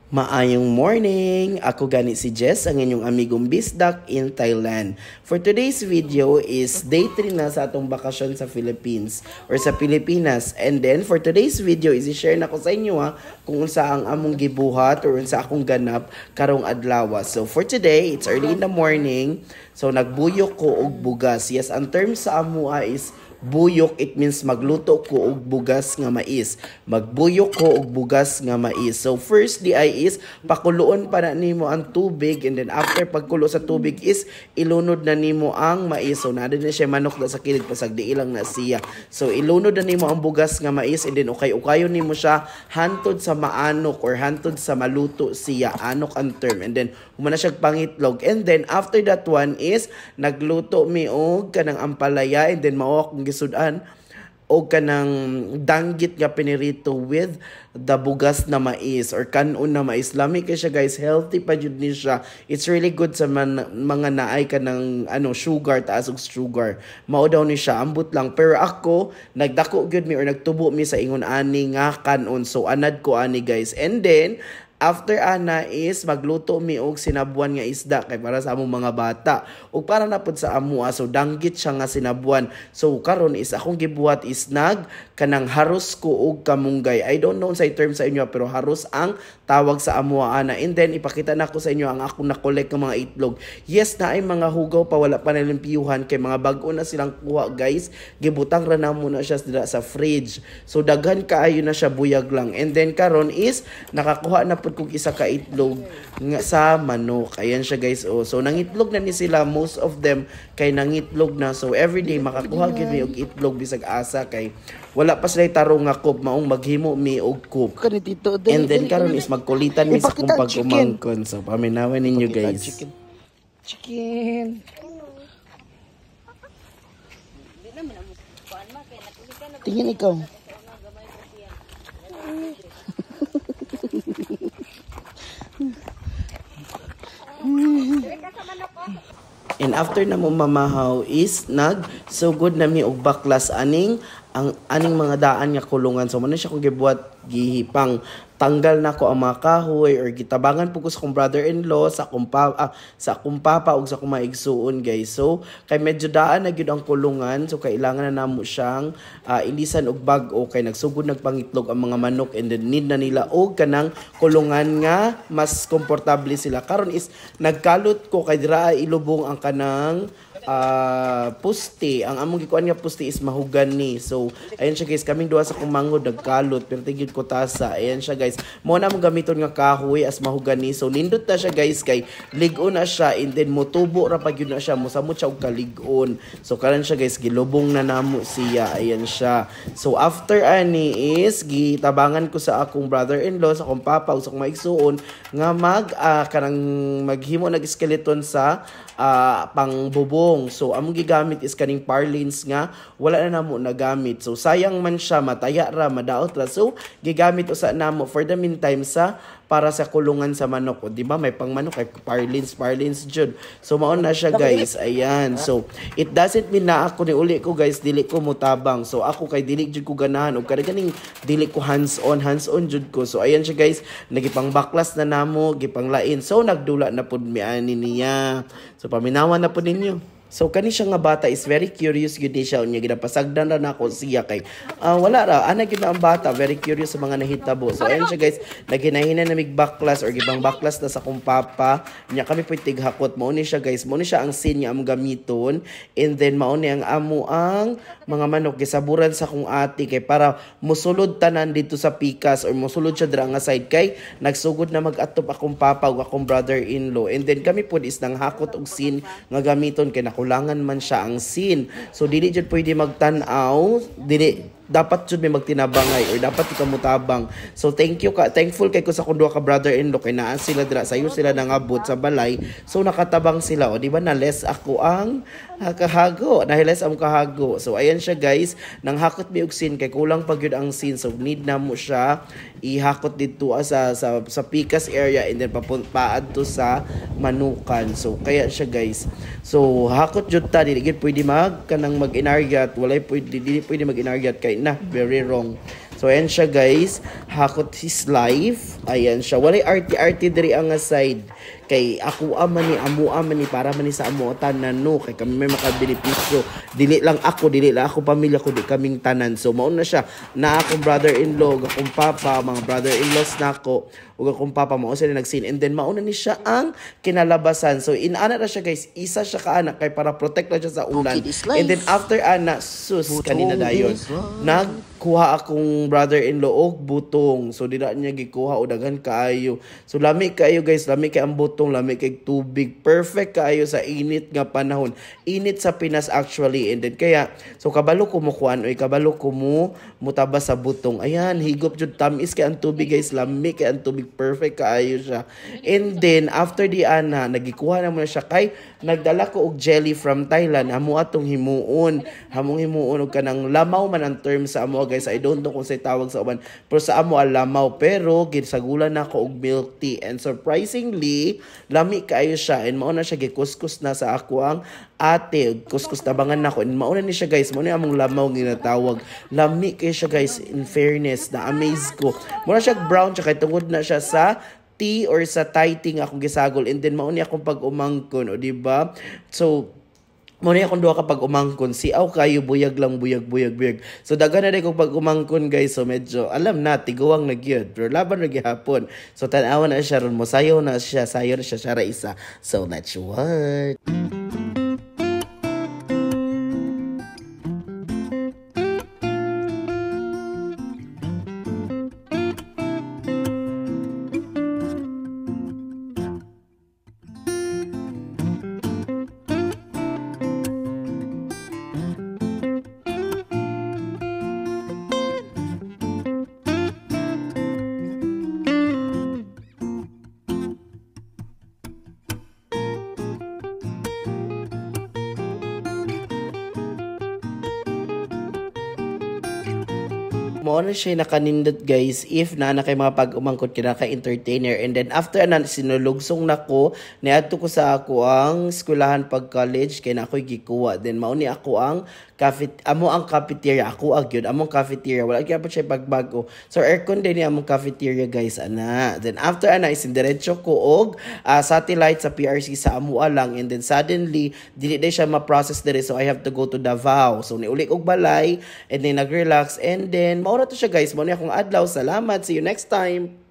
Maayong morning! Ako gani si Jess, ang inyong amigong bisdak in Thailand. For today's video is day 3 na sa atong bakasyon sa Philippines or sa Pilipinas. And then for today's video is i-share na ko sa inyo kung unsa ang among gibuhat or unsa akong ganap karong adlaw. So for today, it's early in the morning. So nagbuyok ko og bugas. Yes, ang term sa amo is buyok, it means magluto ko og bugas nga mais. Magbuyok ko og bugas nga mais. So first di ay is pakuloon pa na nimo ang tubig, and then after pagkulo sa tubig is ilunod na nimo ang mais. So nada na siya manok na sa kilid pasag di ilang na siya. So ilunod na nimo ang bugas nga mais, and then ukay-ukayon nimo siya hantod sa maanok or hantod sa maluto siya. Anok ang term. And then humana siya pangitlog. And then after that one is nagluto mi og kanang ampalaya, and then mao akong gisudan o kanang danggit nga pinirito with the bugas na mais or kanon na mais. Lami kay siya guys, healthy pa jud ni siya. It's really good sa mga naay kanang sugar, taas og sugar. Mao daw ni siya, ambot lang. Pero ako nagdako gyud mi or nagtubo mi sa ingon ani nga kanon. So anad ko ani guys. And then after ana is magluto mi og sinabuan nga isda kay para sa among mga bata. Ug para na pud sa amo so danggit siya nga sinabuan. So karon is akong gibuhat is kanang haros ko og kamunggay. I don't know sa term sa inyo pero haros ang tawag sa amo ana. And then ipakita na ko sa inyo ang akong na-collect ng mga itlog. Yes, na ay mga hugaw pa wala pa nalimpiyuhan kay mga bag-o na silang kuha guys. Gibutang ra na muna siya sa fridge. So daghan kaayo na siya, buyag lang. And then karon is nakakuha na kung isa ka itlog nga sa manok. Ayan siya guys. Oh. So nangitlog na ni sila, most of them kay nangitlog na. So everyday makakuha gyud mi og itlog bisag asa kay wala pa sila tarong nga coop, maong maghimo mi og coop. And then karon is magkulitan mi sa kung pagkumangkon. So paminawan ninyo guys. Chicken. Tingin ikaw. And after na mo mamahaw is nagsugod na mi og baklas aning mga daan nga kulungan. So man siya kung gibuhat gihipang tanggal na ko ang mga kahoy or gitabangan po ko sa akong brother-in-law, sa akong papa ug sa akong maigsuon guys. So kay medyo daan na gyud ang kulungan, so kailangan na namo siyang ilisan og bag-o kay nagsugod nagpangitlog ang mga manok, and then need na nila og kanang kulungan nga mas komportable sila. Karon is nagkalot ko kay dira ilubong ang kanang pusti. Ang among gikuan nga pusti is mahugani. So ayan siya guys, kaming duha sa kumangod nagkalot pero tigid ko tasa. Ayan siya guys, mo na mong gamiton nga kahoy as mahugani. So nindot na siya guys kay ligon na siya, and then motubo ra pag yun na siya, mosamot siya og kaligon. So karon siya guys, gilubong na namo siya. Ayan siya. So after ani is gitabangan ko sa akong brother-in-law, sa akong papa ug sa akong maigsuon nga kanang maghimo nag skeleton sa pangbubong. So among gigamit is kaning parlins nga wala na namo nagamit. So sayang man siya, mataya ra, madaot ra. So gigamit usa namo for the meantime para sa kulungan sa manok. O, di ba may pang manok kay parlins jud. So mao na siya guys. Ayan. So it doesn't mean na ako ni uli ko guys dili ko mutabang. So ako kay dili jud ko ganahan og kaning dili ko hands on jud ko. So ayan siya guys, nagipang baklas na namo, gipanglain. So nagdula na pud mi ani niya. So paminawan na pud ninyo. So kani siya nga bata is very curious gyud siya, unya ginapasagdan ra nako siya kay wala ra ana gyud ang bata, very curious sa mga nahitabo. So ayun siya guys, naghinahina na mig baklas or gibang baklas na sa kong papa nya kami puy tighakot. Mao ni siya guys, mao ni siya ang scene nga among gamiton, and then mao ni ang amo ang mga manok gisaburan sa kong ate kay para mosulod tanan dito sa pikas or mosulod siya dira nga side kay nagsugod na mag-atop akong papa ug akong brother-in-law, and then kami pud is nang hakot og scene nga gamiton kay kulangan man siya ang scene. So dili jud pwede magtan-aw, dili dapat jud may magtinabangay or dapat ikamutabang. So thankful kay ko sa kundo ka brother-in-law kay naa sila dira, sayo sila nangabot sa balay. So nakatabang sila, o di ba na less ako ang kahago, nahiles ang kahago. So ayan siya guys, nang hakot mi og scene kay kulang pa gyud ang scene. So need na mo siya ihakot dito sa pikas area, and then paad to sa manukan. So kaya siya guys. So hakot jud ta, dili gid pwede mag-inaryat, dili pwede mag-inaryat kay na very wrong. So ayan siya guys, hakot his life. Ayan siya, walay arty-arty diri ang side. Kay ako man ni amo man ni para man ni sa amo tanan no, kay kami may makabenepisyo. Dili lang ako pamilya ko, di kaming tanan. So mao na siya na akong brother-in-law, akong papa, mga brother-in-laws nako, ug akong papa mao sila nagsin, and then mao na ni siya ang kinalabasan. So inaana na siya guys, isa siya ka anak kay para protect na siya sa ulan. And then after ana sus kanina dayon nagkuha akong brother-in-law og butong. So dila niya gikuha og daghan kaayo. So lami kaayo guys, lami kay ang butong, lami kay tubig. Perfect kaayo sa init nga panahon. Init sa Pinas actually. And then kaya so kabalo ko mo kuan oy, kabalo ko mo mutabas sa butong. Ayan, higop jud tamis kay ang tubig guys, lami kay ang tubig, perfect kaayo siya. And then after di ana nagikuha na mo na siya kay nagdala ko og jelly from Thailand. Amo atong himuon. Hamong himuon og kanang lamaw man ang term sa amo guys. I don't know kung say tawag sa uban. Pero sa amo lamaw. Pero gisagulan na ko og milk tea. And surprisingly, lami kaayo siya. And mao na siya gikuskus na sa ako ang ate. Kuskus tabangan na ko. And mao na ni siya guys. Mao na among lamaw ginatawag. Lami kay siya guys. In fairness, na-amaze ko. Mao na siya brown. Tsaka tungod na siya sa tea or sa Thai tea akong gisagol, and then mauni akong pag-umangkon, o diba? So mauni akong duha ka pag-umangkon, siaw kayo buyag lang buyag. So daghan na rin kong pag-umangkon guys, so medyo alam na tiguwang na gyud, pero laban na gihapon. So tan-awa na siya ron mo, sayo na siya siya isa. So let's work. Mo na siya nakanindot guys if na kay mga pag-umangkot kina ka entertainer, and then after na sinulugsong nako niadto ko sa ako ang eskwelahan pag college kay na ako'y gikuha, then mao ni ako ang ang cafeteria ako agyud among cafeteria, wala gyud pa siya pagbago. So aircon din ni among cafeteria guys ana. Then after ana isindiretso ko og satellite sa PRC sa amo lang, and then suddenly dili day siya ma-process dire, so I have to go to Davao. So niuli og balay and then nag-relax, and then mao na to siya guys, mao ni akong adlaw. Salamat, see you next time.